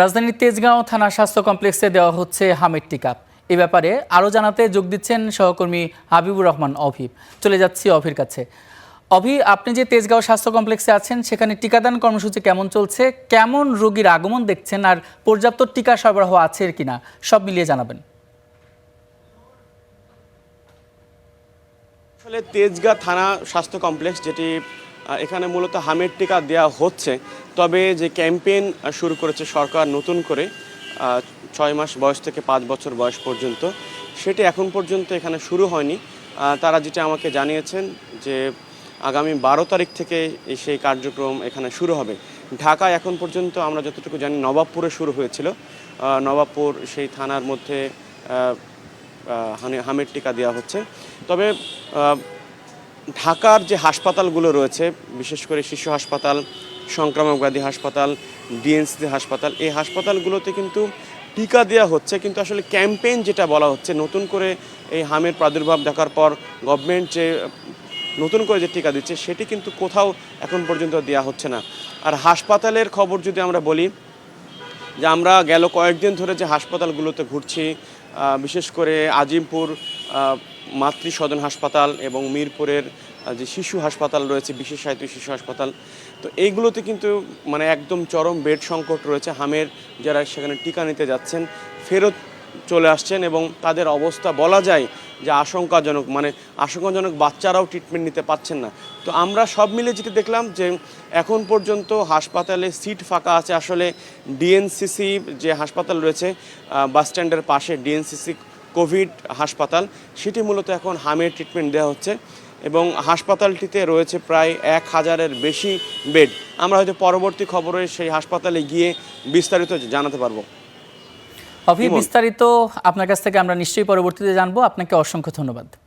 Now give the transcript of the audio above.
রাজধানীর তেজগাঁও থানা স্বাস্থ্য কমপ্লেক্সে দেওয়া হচ্ছে হামের টিকা। এ ব্যাপারে আরও জানাতে যোগ দিচ্ছেন সহকর্মী হাবিবুর রহমান অভি। চলে যাচ্ছি অভির কাছে। অভি, আপনি যে তেজগাঁও স্বাস্থ্য কমপ্লেক্সে আছেন, সেখানে টিকাদান কর্মসূচি কেমন চলছে, কেমন রোগীর আগমন দেখছেন, আর পর্যাপ্ত টিকা সরবরাহ আছে কিনা সব মিলিয়ে জানাবেন। আসলে তেজগাঁ থানা স্বাস্থ্য কমপ্লেক্স, যেটি এখানে মূলত হামের টিকা দেওয়া হচ্ছে, তবে যে ক্যাম্পেইন শুরু করেছে সরকার নতুন করে 6 মাস বয়স থেকে 5 বছর বয়স পর্যন্ত, সেটি এখন পর্যন্ত এখানে শুরু হয়নি। তারা যেটা আমাকে জানিয়েছেন যে আগামী 12 তারিখ থেকে সেই কার্যক্রম এখানে শুরু হবে। ঢাকায় এখন পর্যন্ত আমরা যতটুকু জানি নবাবপুরে শুরু হয়েছিল। নবাবপুর সেই থানার মধ্যে হামের টিকা দেওয়া হচ্ছে। তবে ঢাকার যে হাসপাতালগুলো রয়েছে, বিশেষ করে শিশু হাসপাতাল, সংক্রামক ব্যাধি হাসপাতাল, ডিএনসিসি হাসপাতাল, এই হাসপাতালগুলোতে কিন্তু টিকা দেওয়া হচ্ছে, কিন্তু আসলে ক্যাম্পেইন যেটা বলা হচ্ছে, নতুন করে এই হামের প্রাদুর্ভাব দেখার পর গভর্নমেন্ট যে নতুন করে যে টিকা দিচ্ছে, সেটি কিন্তু কোথাও এখন পর্যন্ত দেওয়া হচ্ছে না। আর হাসপাতালের খবর যদি আমরা বলি, যে আমরা গেল কয়েকদিন ধরে যে হাসপাতালগুলোতে ঘুরছি, বিশেষ করে আজিমপুর মাতৃ সদন হাসপাতাল এবং মিরপুরের যে শিশু হাসপাতাল রয়েছে, বিশেষায়িত শিশু হাসপাতাল, তো এইগুলোতে কিন্তু মানে একদম চরম বেড সংকট রয়েছে। হামের যারা সেখানে টিকা নিতে যাচ্ছেন ফেরত চলে আসছেন এবং তাদের অবস্থা বলা যায় যে আশঙ্কাজনক, মানে আশঙ্কাজনক, বাচ্চারাও ট্রিটমেন্ট নিতে পারছেন না। তো আমরা সব মিলে যেটা দেখলাম যে এখন পর্যন্ত হাসপাতালে সিট ফাঁকা আছে। আসলে ডিএনসিসি যে হাসপাতাল রয়েছে বাস স্ট্যান্ডের পাশে, ডিএনসিসি কোভিড হাসপাতাল, সেটি মূলত এখন হামের ট্রিটমেন্ট দেওয়া হচ্ছে এবং হাসপাতালটিতে রয়েছে প্রায় 1000-এর বেশি বেড। আমরা হয়তো পরবর্তী খবরে সেই হাসপাতালে গিয়ে বিস্তারিত জানাতে পারবো। অভি, বিস্তারিত আপনার কাছ থেকে আমরা নিশ্চয়ই পরবর্তীতে জানবো। আপনাকে অসংখ্য ধন্যবাদ।